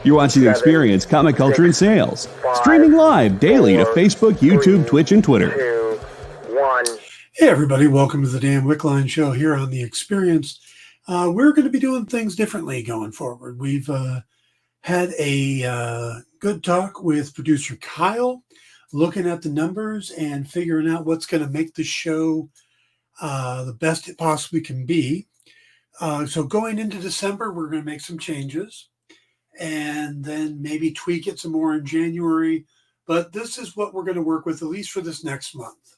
You're watching The Experience, Comic Culture and Sales. Streaming live daily to Facebook, YouTube, Twitch, and Twitter. 2, 1. Hey everybody, welcome to the Dan Wickline Show here on The Experience. We're going to be doing things differently going forward. We've had a good talk with producer Kyle, looking at the numbers and figuring out what's going to make the show the best it possibly can be. So going into December, we're going to make some changes and then maybe tweak it some more in January. But this is what we're going to work with, at least for this next month.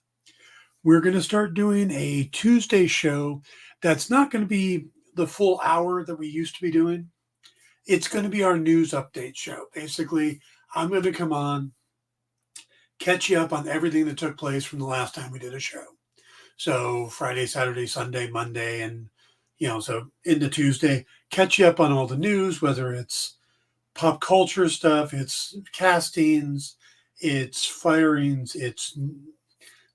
We're going to start doing a Tuesday show that's not going to be the full hour that we used to be doing. It's going to be our news update show. Basically, I'm going to come on, catch you up on everything that took place from the last time we did a show. So Friday, Saturday, Sunday, Monday, and, so into Tuesday, catch you up on all the news, whether it's pop culture stuff, it's castings, it's firings, it's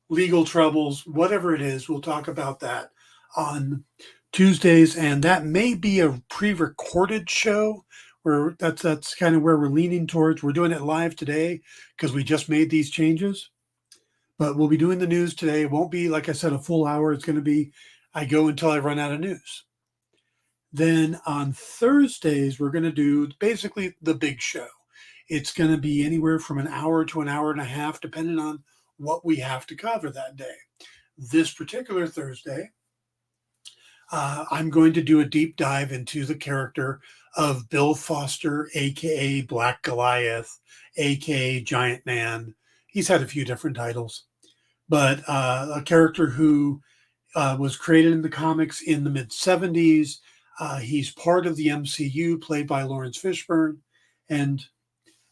legal troubles, whatever it is. We'll talk about that on Tuesdays, and that may be a pre-recorded show where that's kind of where we're leaning towards. We're doing it live today because we just made these changes, but we'll be doing the news today. It won't be, like I said, a full hour. It's going to be, I go until I run out of news. Then on Thursdays, we're going to do basically the big show. It's going to be anywhere from an hour to an hour and a half, depending on what we have to cover that day. This particular Thursday, I'm going to do a deep dive into the character of Bill Foster, a.k.a. Black Goliath, a.k.a. Giant Man. He's had a few different titles, but a character who was created in the comics in the mid-'70s. He's part of the MCU, played by Lawrence Fishburne, and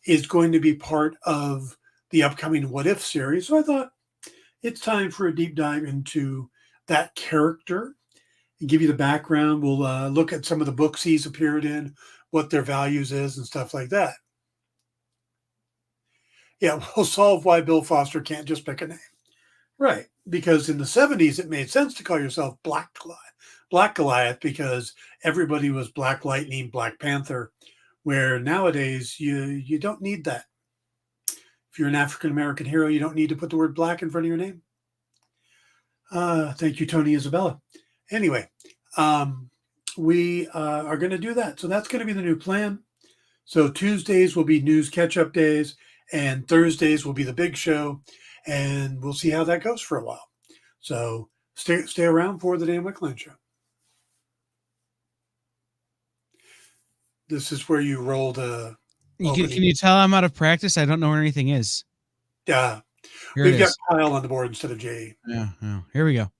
is going to be part of the upcoming What If series. So I thought it's time for a deep dive into that character and give you the background. We'll look at some of the books he's appeared in, what their values is, and stuff like that. Yeah, we'll solve why Bill Foster can't just pick a name. Right, because in the 70s, it made sense to call yourself Black Goliath because everybody was Black Lightning, Black Panther, where nowadays you don't need that. If you're an African-American hero, you don't need to put the word black in front of your name. Thank you, Tony Isabella. Anyway, we are going to do that. So that's going to be the new plan. So Tuesdays will be news catch-up days, and Thursdays will be the big show, and we'll see how that goes for a while. So stay around for the Dan Wickline Show. This is where you roll the... Can you tell I'm out of practice? I don't know where anything is. Yeah. Here We've got Kyle on the board instead of Jay. Yeah. Here we go.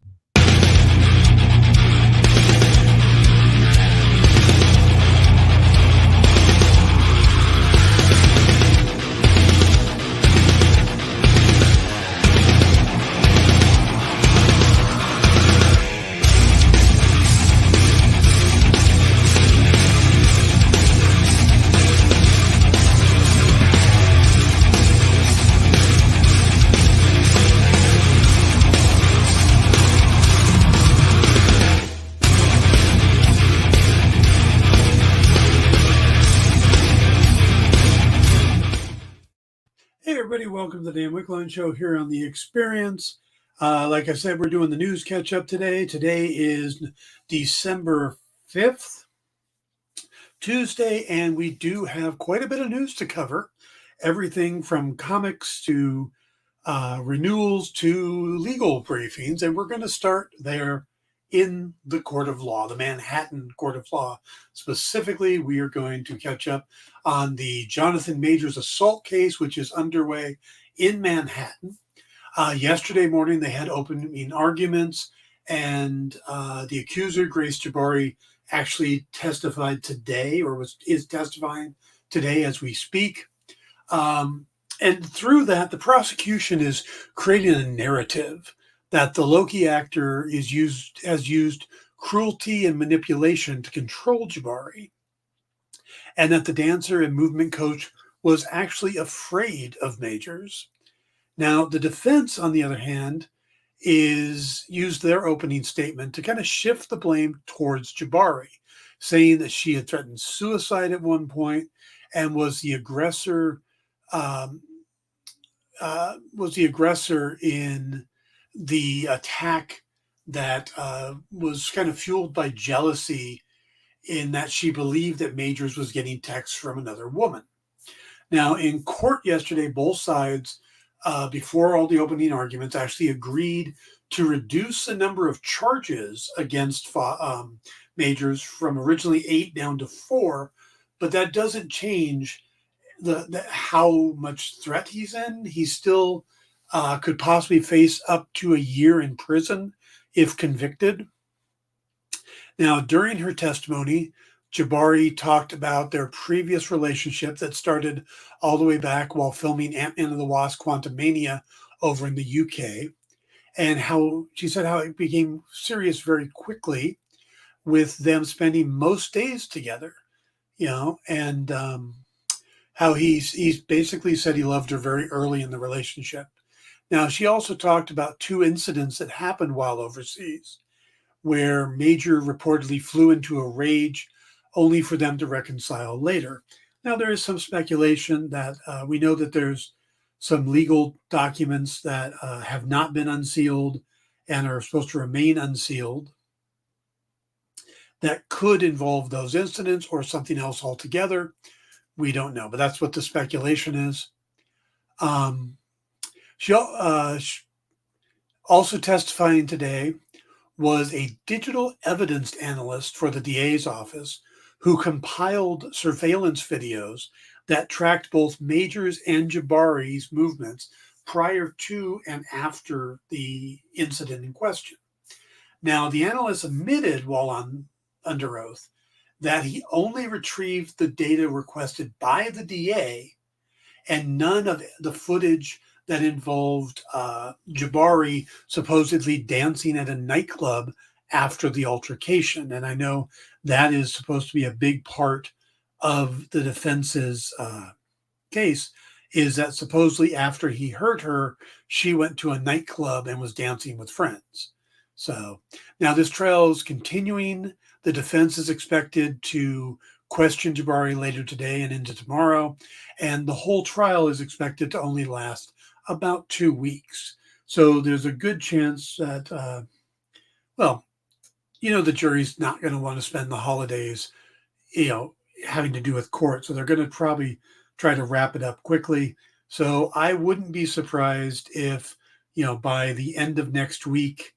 Everybody, welcome to the Dan Wickline Show here on The Experience. Like I said, we're doing the news catch-up today. Today is December 5th, Tuesday, and we do have quite a bit of news to cover. Everything from comics to renewals to legal briefings, and we're going to start there in the Court of Law, the Manhattan Court of Law. Specifically, we are going to catch up on the Jonathan Majors assault case, which is underway in Manhattan. Yesterday morning, they had opening arguments, and the accuser, Grace Jabari, actually testified today, or is testifying today as we speak. And through that, the prosecution is creating a narrative that the Loki actor has used cruelty and manipulation to control Jabari, and that the dancer and movement coach was actually afraid of Majors. Now, the defense, on the other hand, is used their opening statement to kind of shift the blame towards Jabari, saying that she had threatened suicide at one point and was the aggressor. Was the aggressor in the attack that was kind of fueled by jealousy, in that she believed that Majors was getting texts from another woman. Now, in court yesterday, both sides, before all the opening arguments, actually agreed to reduce the number of charges against Majors from originally 8 down to 4, but that doesn't change the how much threat he's in. He still could possibly face up to a year in prison if convicted. Now, during her testimony, Jabari talked about their previous relationship that started all the way back while filming Ant-Man and the Wasp: Quantumania over in the UK, and how she said how it became serious very quickly, with them spending most days together, and how he's basically said he loved her very early in the relationship. Now, she also talked about 2 incidents that happened while overseas, where Major reportedly flew into a rage only for them to reconcile later. Now, there is some speculation that we know that there's some legal documents that have not been unsealed and are supposed to remain unsealed that could involve those incidents or something else altogether. We don't know, but that's what the speculation is. She also testifying today was a digital evidence analyst for the DA's office who compiled surveillance videos that tracked both Majors and Jabari's movements prior to and after the incident in question. Now, the analyst admitted while under oath that he only retrieved the data requested by the DA and none of the footage that involved Jabari supposedly dancing at a nightclub after the altercation. And I know that is supposed to be a big part of the defense's case, is that supposedly after he hurt her, she went to a nightclub and was dancing with friends. So now this trial is continuing. The defense is expected to question Jabari later today and into tomorrow. And the whole trial is expected to only last about 2 weeks. So there's a good chance that, the jury's not going to want to spend the holidays, having to do with court. So they're going to probably try to wrap it up quickly. So I wouldn't be surprised if, by the end of next week,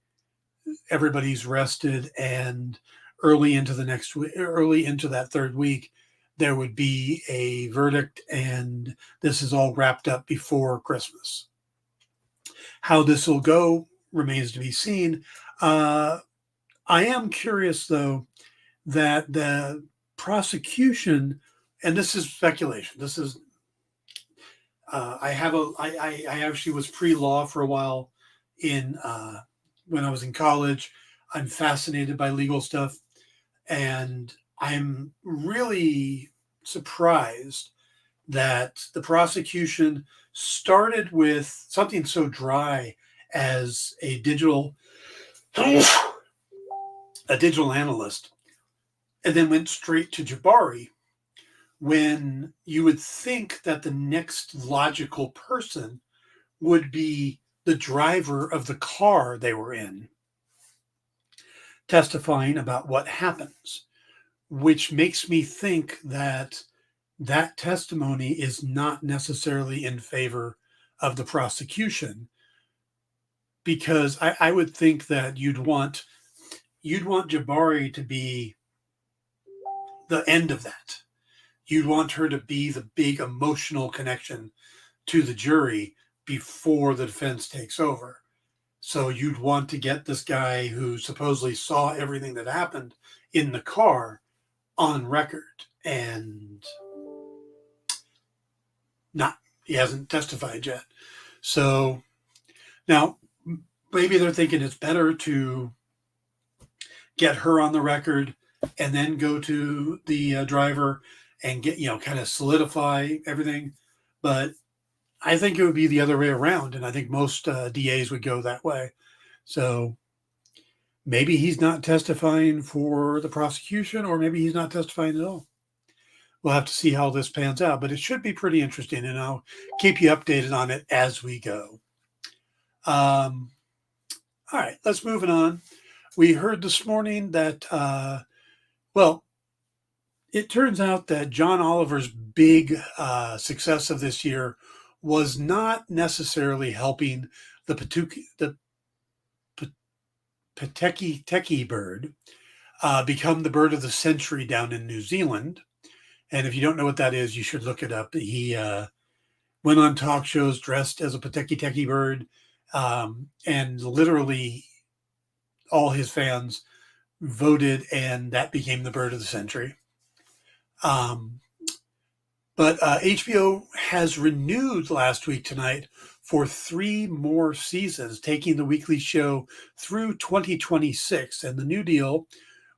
everybody's rested, and early into that 3rd week, there would be a verdict, and this is all wrapped up before Christmas. How this will go remains to be seen. I am curious, though, that the prosecution, and this is speculation. This is I actually was pre-law for a while when I was in college. I'm fascinated by legal stuff, and I'm really surprised that the prosecution started with something so dry as a digital analyst, and then went straight to Jabari, when you would think that the next logical person would be the driver of the car they were in, testifying about what happens, which makes me think that that testimony is not necessarily in favor of the prosecution, because I would think that you'd want Jabari to be the end of that. You'd want her to be the big emotional connection to the jury before the defense takes over. So you'd want to get this guy who supposedly saw everything that happened in the car on record, and he hasn't testified yet. So now maybe they're thinking it's better to get her on the record and then go to the driver and get, kind of solidify everything. But I think it would be the other way around, and I think most DAs would go that way. So maybe he's not testifying for the prosecution, or maybe he's not testifying at all. we'll have to see how this pans out, but it should be pretty interesting, and I'll keep you updated on it as we go. All right, let's move it on. We heard this morning that, it turns out that John Oliver's big success of this year was not necessarily helping the Pateki Teki bird become the bird of the century down in New Zealand. And if you don't know what that is, you should look it up. He went on talk shows dressed as a Pateki Teki bird, and literally all his fans voted, and that became the bird of the century. But HBO has renewed last week tonight for 3 more seasons, taking the weekly show through 2026. And the new deal,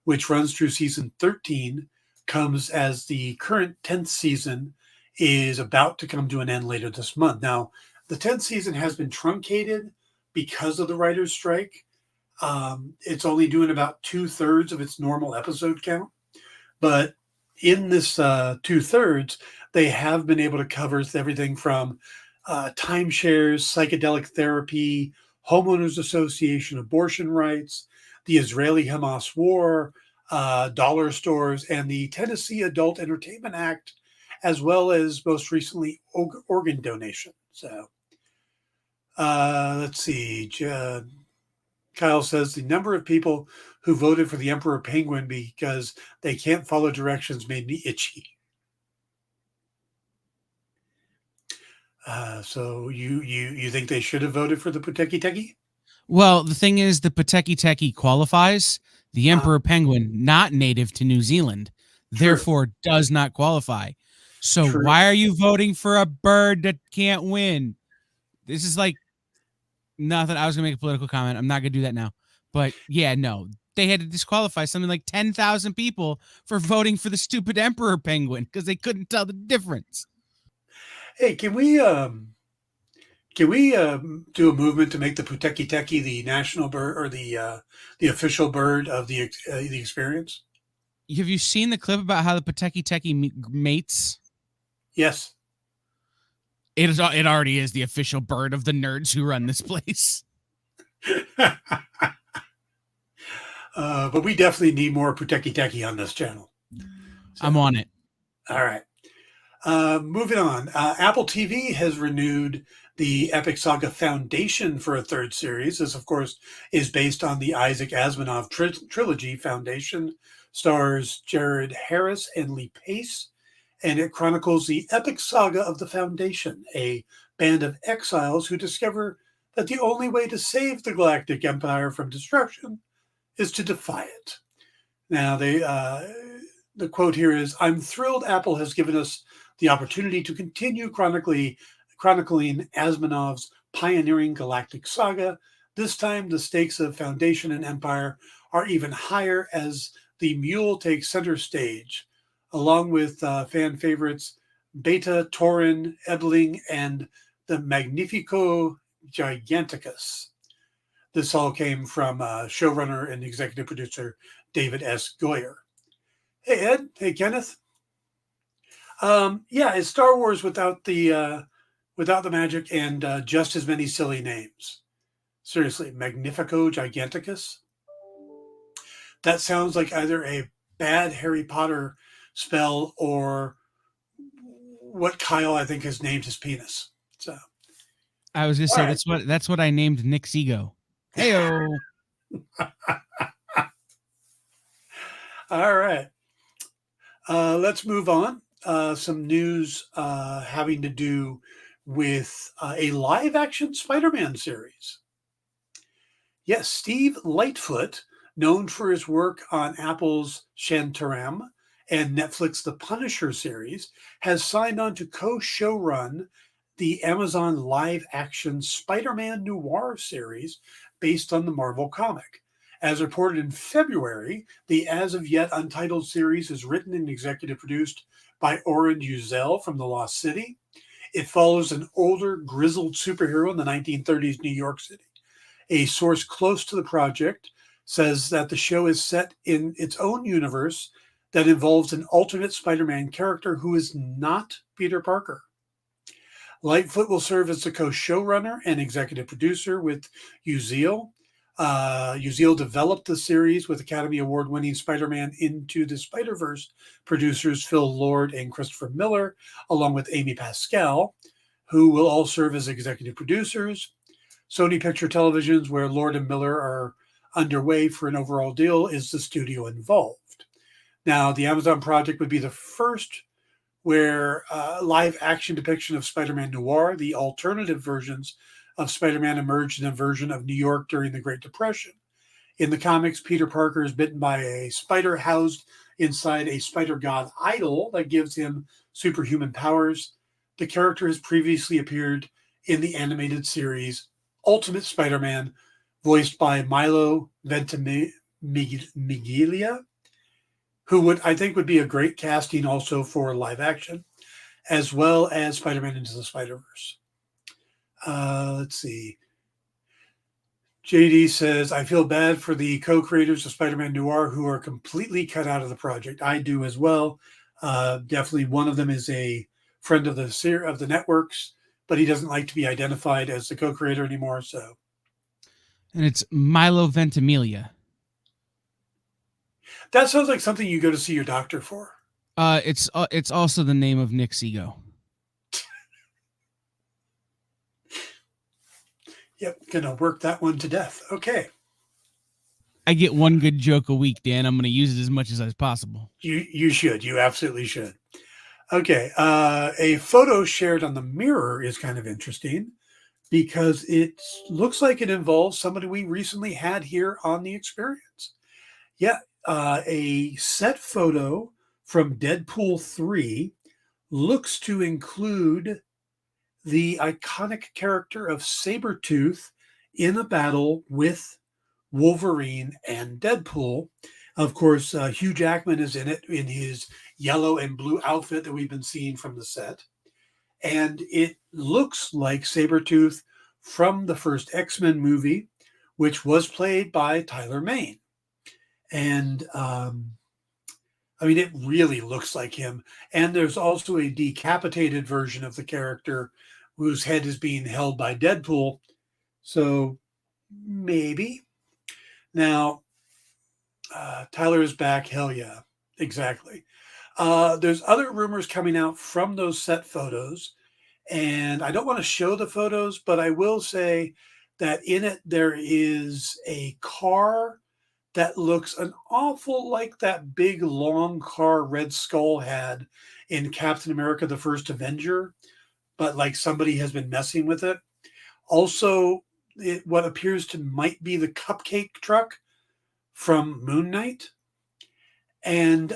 which runs through season 13, comes as the current 10th season is about to come to an end later this month. Now, the 10th season has been truncated because of the writer's strike. It's only doing about 2/3 of its normal episode count. But in this 2/3, they have been able to cover everything from timeshares, psychedelic therapy, homeowners association, abortion rights, the Israeli-Hamas war, dollar stores, and the Tennessee Adult Entertainment Act, as well as most recently organ donation. So let's see. Kyle says the number of people who voted for the Emperor Penguin because they can't follow directions made me itchy. So you think they should have voted for the Pateki Teki? Well, the thing is, the Pateki Teki qualifies. The Emperor Penguin, not native to New Zealand, therefore does not qualify. So why are you voting for a bird that can't win? This is like nothing. I was going to make a political comment. I'm not going to do that now. But yeah, no. They had to disqualify something like 10,000 people for voting for the stupid Emperor Penguin because they couldn't tell the difference. Hey, can we do a movement to make the Pateki Teki the national bird or the official bird of the experience? Have you seen the clip about how the Pateki Teki mates? Yes. It already is the official bird of the nerds who run this place. But we definitely need more Pateki Teki on this channel. So, I'm on it. All right. Moving on. Apple TV has renewed the Epic Saga Foundation for a 3rd series. This, of course, is based on the Isaac Asimov trilogy. Foundation stars Jared Harris and Lee Pace, and it chronicles the epic saga of the Foundation, a band of exiles who discover that the only way to save the Galactic Empire from destruction is to defy it. Now, the quote here is, "I'm thrilled Apple has given us the opportunity to continue chronicling Asimov's pioneering galactic saga. This time, the stakes of Foundation and Empire are even higher as the Mule takes center stage, along with fan favorites Beta, Torin, Ebling, and the Magnifico Giganticus." This all came from showrunner and executive producer David S. Goyer. Hey, Ed. Hey, Kenneth. Yeah, it's Star Wars without the magic and just as many silly names. Seriously, Magnifico Giganticus. That sounds like either a bad Harry Potter spell or what Kyle, I think, has named his penis. So I was gonna say that's what I named Nick's ego. Heyo. All right. Let's move on. Some news having to do with a live-action Spider-Man series. Yes, Steve Lightfoot, known for his work on Apple's Shantaram and Netflix The Punisher series, has signed on to co-showrun the Amazon live-action Spider-Man noir series based on the Marvel comic. As reported in February, the as-of-yet untitled series is written and executive produced by Oren Uzel from The Lost City. It follows an older, grizzled superhero in the 1930s New York City. A source close to the project says that the show is set in its own universe that involves an alternate Spider-Man character who is not Peter Parker. Lightfoot will serve as the co-showrunner and executive producer with Uziel. Uziel developed the series with Academy Award-winning Spider-Man Into the Spider-Verse producers Phil Lord and Christopher Miller, along with Amy Pascal, who will all serve as executive producers. Sony Picture Televisions, where Lord and Miller are underway for an overall deal, is the studio involved. Now, the Amazon project would be the first where live action depiction of Spider-Man Noir, the alternative versions of Spider-Man, emerged in a version of New York during the Great Depression. In the comics, Peter Parker is bitten by a spider housed inside a spider god idol that gives him superhuman powers. The character has previously appeared in the animated series Ultimate Spider-Man, voiced by Milo Ventimiglia, who I think would be a great casting also for live action, as well as Spider-Man Into the Spider-Verse. Let's see. JD says, I feel bad for the co-creators of Spider-Man Noir who are completely cut out of the project. I do as well. Definitely one of them is a friend of the networks, but he doesn't like to be identified as the co-creator anymore. So, and it's Milo Ventimiglia. That sounds like something you go to see your doctor for. It's also the name of Nick's ego. Yep, gonna work that one to death. Okay. I get one good joke a week, Dan. I'm gonna use it as much as possible. You should. You absolutely should. Okay. A photo shared on the Mirror is kind of interesting because it looks like it involves somebody we recently had here on the Experience. Yeah. A set photo from Deadpool 3 looks to include the iconic character of Sabretooth in a battle with Wolverine and Deadpool. Of course, Hugh Jackman is in it in his yellow and blue outfit that we've been seeing from the set. And it looks like Sabretooth from the first X-Men movie, which was played by Tyler Mane. And it really looks like him. And there's also a decapitated version of the character whose head is being held by Deadpool. So maybe. Now, Tyler is back. Hell yeah. Exactly. There's other rumors coming out from those set photos. And I don't want to show the photos, but I will say that in it there is a car that looks an awful like that big long car Red Skull had in Captain America, the First Avenger, but like somebody has been messing with it. Also, what appears to might be the cupcake truck from Moon Knight. And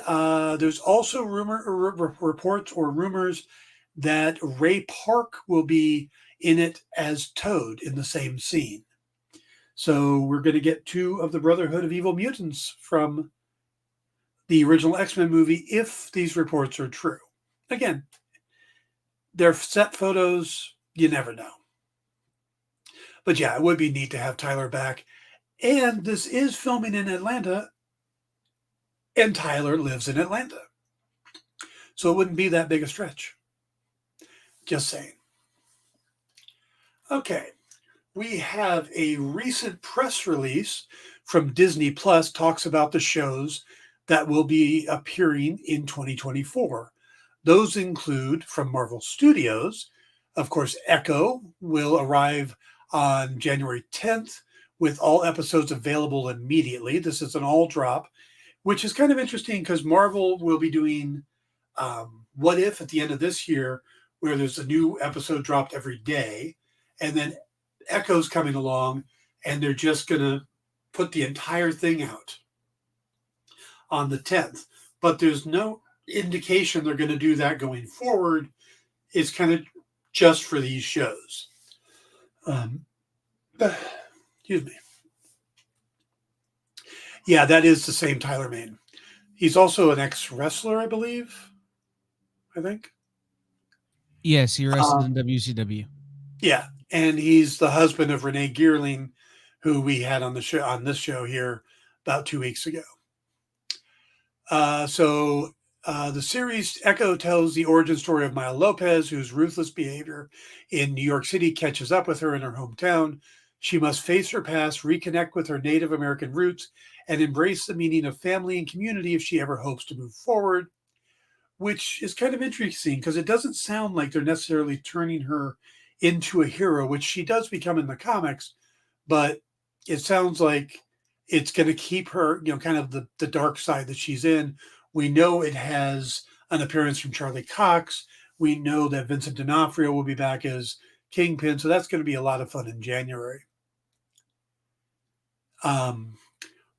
there's also reports or rumors that Ray Park will be in it as Toad in the same scene. So we're going to get 2 of the Brotherhood of Evil Mutants from the original X-Men movie if these reports are true. Again, they're set photos. You never know. But yeah, it would be neat to have Tyler back. And this is filming in Atlanta, and Tyler lives in Atlanta. So it wouldn't be that big a stretch. Just saying. Okay. We have a recent press release from Disney Plus talks about the shows that will be appearing in 2024. Those include from Marvel Studios, of course, Echo will arrive on January 10th with all episodes available immediately. This is an all drop, which is kind of interesting because Marvel will be doing What If at the end of this year, where there's a new episode dropped every day. And then Echo's coming along, and they're just going to put the entire thing out on the 10th. But there's no indication they're going to do that going forward. It's kind of just for these shows. Excuse me. Yeah, that is the same Tyler Mane. He's also an ex-wrestler, I believe. I think. Yes, he wrestled in WCW. Yeah. And he's the husband of Renee Geerling, who we had on the show on this show here about 2 weeks ago. The series Echo tells the origin story of Maya Lopez, whose ruthless behavior in New York City catches up with her in her hometown. She must face her past, reconnect with her Native American roots, and embrace the meaning of family and community if she ever hopes to move forward, which is kind of interesting because it doesn't sound like they're necessarily turning her into a hero, which she does become in the comics, but it sounds like it's going to keep her, kind of the dark side that she's in. We know it has an appearance from Charlie Cox. We know that Vincent D'Onofrio will be back as Kingpin, so that's going to be a lot of fun in January.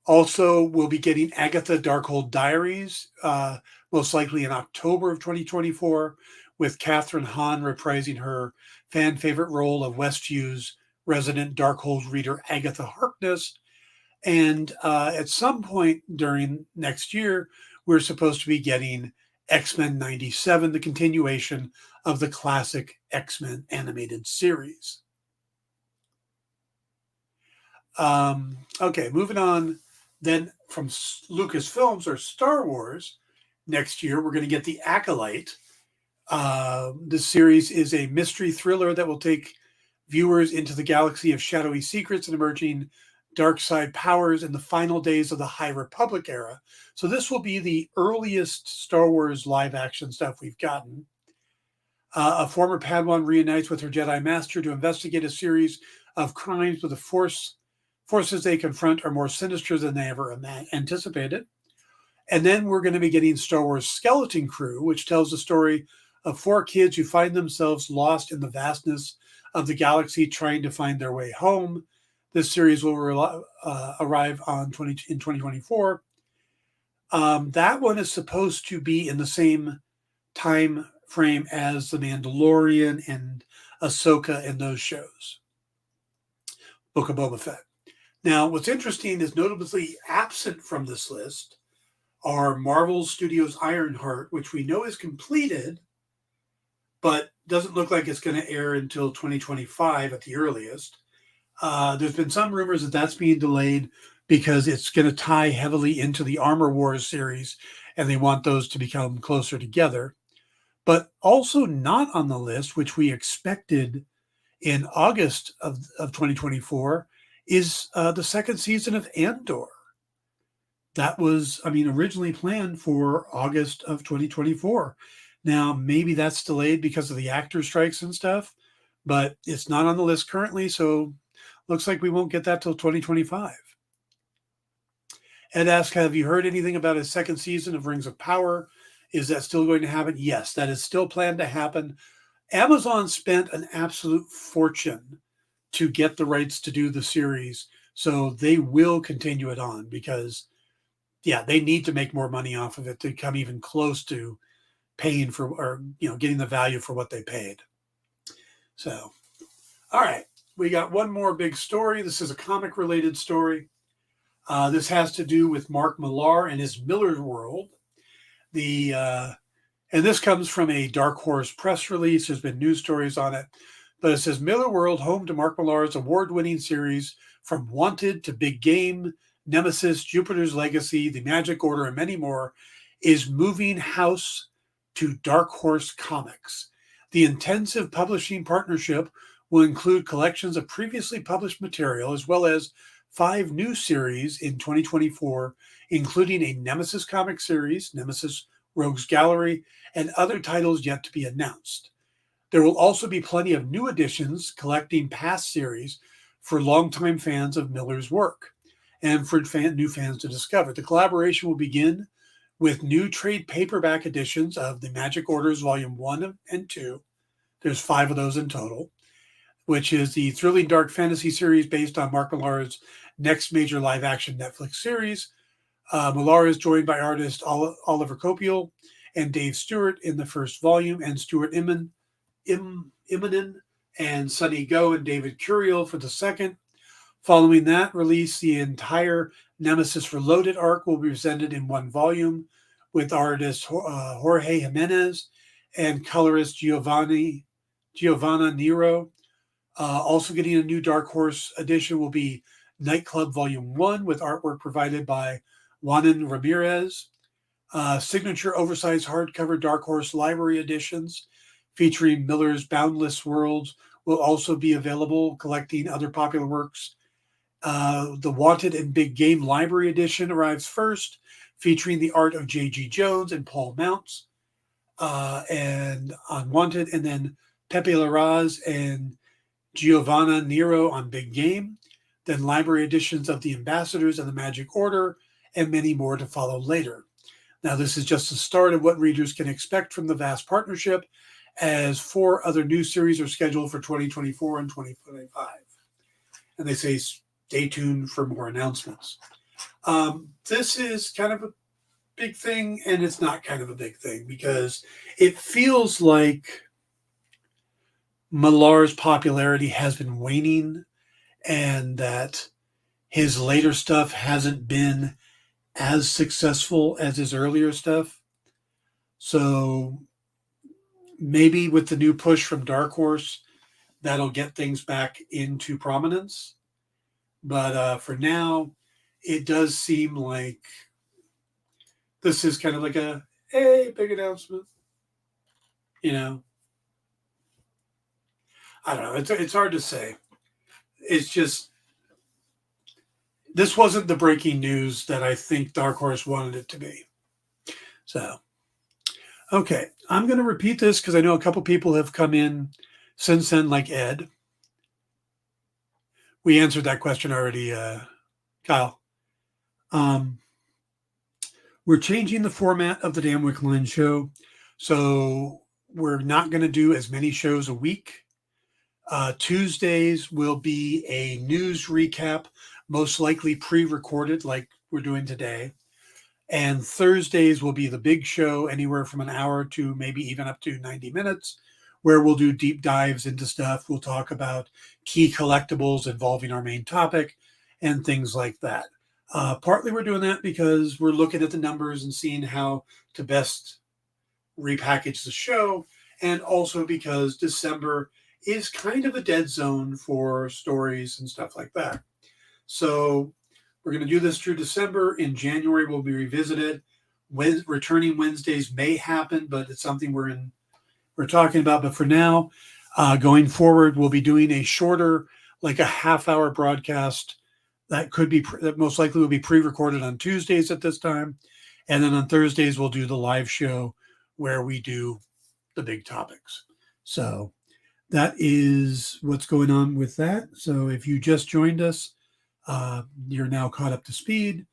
Also, we'll be getting Agatha Darkhold Diaries, most likely in October of 2024, with Catherine Hahn reprising her fan favorite role of Westview's resident Darkhold reader Agatha Harkness. And at some point during next year, we're supposed to be getting X-Men 97, the continuation of the classic X-Men animated series. Okay, moving on. Then from Lucasfilms or Star Wars, next year we're going to get The Acolyte. This series is a mystery thriller that will take viewers into the galaxy of shadowy secrets and emerging dark side powers in the final days of the High Republic era. So this will be the earliest Star Wars live action stuff we've gotten. A former Padawan reunites with her Jedi Master to investigate a series of crimes, with the forces they confront are more sinister than they ever anticipated. And then we're going to be getting Star Wars Skeleton Crew, which tells the story of 4 kids who find themselves lost in the vastness of the galaxy, trying to find their way home. This series will arrive in 2024. That one is supposed to be in the same time frame as The Mandalorian and Ahsoka and those shows. Book of Boba Fett. Now, what's interesting is notably absent from this list are Marvel Studios' Ironheart, which we know is completed, but doesn't look like it's going to air until 2025 at the earliest. There's been some rumors that that's being delayed because it's going to tie heavily into the Armor Wars series, and they want those to become closer together. But also not on the list, which we expected in August of 2024, is the second season of Andor. That was, originally planned for August of 2024. Now, maybe that's delayed because of the actor strikes and stuff, but it's not on the list currently, so looks like we won't get that till 2025. Ed asks, have you heard anything about a second season of Rings of Power? Is that still going to happen? Yes, that is still planned to happen. Amazon spent an absolute fortune to get the rights to do the series, so they will continue it on because, they need to make more money off of it to come even close to paying for, or getting the value for what they paid. So, all right, we got one more big story. This is a comic-related story. This has to do with Mark Millar and his Miller's World. And this comes from a Dark Horse press release. There's been news stories on it. But it says, Miller World, home to Mark Millar's award-winning series from Wanted to Big Game, Nemesis, Jupiter's Legacy, The Magic Order, and many more, is moving house to Dark Horse Comics. The intensive publishing partnership will include collections of previously published material, as well as 5 new series in 2024, including a Nemesis comic series, Nemesis Rogues Gallery, and other titles yet to be announced. There will also be plenty of new additions collecting past series for longtime fans of Miller's work and for new fans to discover. The collaboration will begin with new trade paperback editions of The Magic Orders Volume 1 and 2. There's 5 of those in total, which is the thrilling dark fantasy series based on Mark Millar's next major live-action Netflix series. Millar is joined by artist Oliver Copiel and Dave Stewart in the first volume, and Stuart Immonen and Sonny Go and David Curiel for the second. Following that release, the entire Nemesis Reloaded arc will be presented in one volume with artist Jorge Jimenez and colorist Giovanna Nero. Also getting a new Dark Horse edition will be Nightclub Volume 1 with artwork provided by Juanan Ramirez. Signature oversized hardcover Dark Horse Library editions featuring Miller's Boundless Worlds will also be available, collecting other popular works. The Wanted and Big Game Library Edition arrives first, featuring the art of J.G. Jones and Paul Mounts, and on Wanted, and then Pepe Larraz and Giovanna Nero on Big Game, then library editions of The Ambassadors and the Magic Order, and many more to follow later. Now, this is just the start of what readers can expect from the vast partnership, as 4 other new series are scheduled for 2024 and 2025. And they say stay tuned for more announcements. This is kind of a big thing, and it's not kind of a big thing, because it feels like Millar's popularity has been waning, and that his later stuff hasn't been as successful as his earlier stuff. So maybe with the new push from Dark Horse, that'll get things back into prominence. But for now, it does seem like this is kind of like a big announcement. You know, I don't know. It's hard to say. It's just, this wasn't the breaking news that I think Dark Horse wanted it to be. So, okay, I'm going to repeat this because I know a couple people have come in since then, like Ed. We answered that question already, Kyle. We're changing the format of the Dan Wickline Show, so we're not going to do as many shows a week. Tuesdays will be a news recap, most likely pre-recorded like we're doing today. And Thursdays will be the big show, anywhere from an hour to maybe even up to 90 minutes, where we'll do deep dives into stuff. We'll talk about key collectibles involving our main topic and things like that. Partly we're doing that because we're looking at the numbers and seeing how to best repackage the show, and also because December is kind of a dead zone for stories and stuff like that. So we're going to do this through December. In January, we'll be revisited. Returning Wednesdays may happen, but it's something we're talking about. But for now, going forward, we'll be doing a shorter, like a half-hour broadcast that most likely will be pre-recorded on Tuesdays at this time. And then on Thursdays, we'll do the live show where we do the big topics. So that is what's going on with that. So if you just joined us, you're now caught up to speed.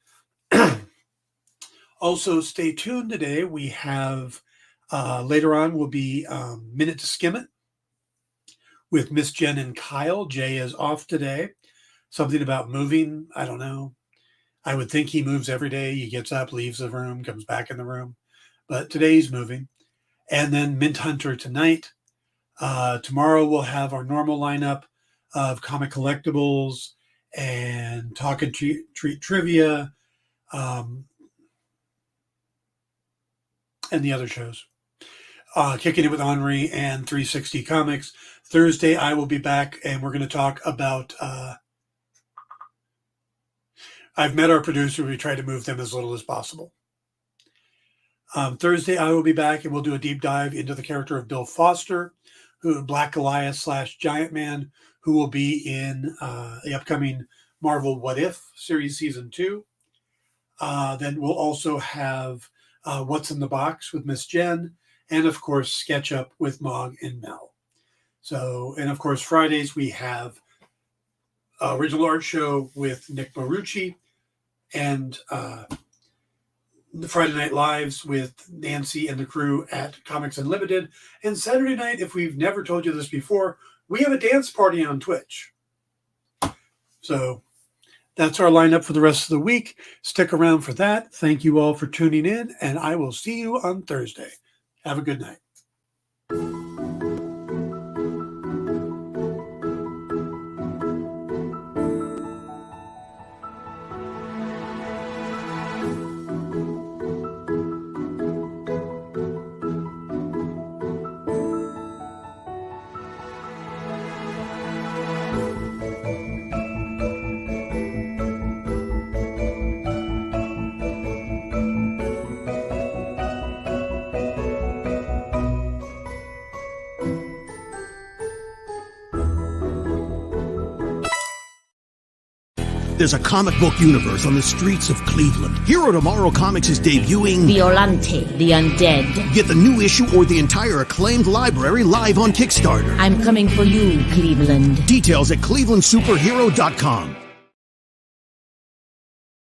Also, stay tuned today. We have, later on, will be Minute to Skim It with Miss Jen and Kyle. Jay is off today. Something about moving. I don't know. I would think he moves every day. He gets up, leaves the room, comes back in the room. But today he's moving. And then Mint Hunter tonight. Tomorrow we'll have our normal lineup of comic collectibles and Talk and Treat trivia, and the other shows. Kicking It with Henri and 360 Comics. Thursday I will be back, and we're going to talk about... I've met our producer. We try to move them as little as possible. Thursday I will be back, and we'll do a deep dive into the character of Bill Foster, Black Goliath / Giant Man, who will be in the upcoming Marvel What If series season 2. Then we'll also have What's in the Box with Miss Jen, and of course Sketch Up with Mog and Mel. So, and of course Fridays we have Original Art Show with Nick Marucci, and the Friday Night Lives with Nancy and the crew at Comics Unlimited. And Saturday night, if we've never told you this before, we have a dance party on Twitch. So that's our lineup for the rest of the week. Stick around for that. Thank you all for tuning in, and I will see you on Thursday. Have a good night. There's a comic book universe on the streets of Cleveland. Hero Tomorrow Comics is debuting Violante, the Undead. Get the new issue or the entire acclaimed library live on Kickstarter. I'm coming for you, Cleveland. Details at clevelandsuperhero.com.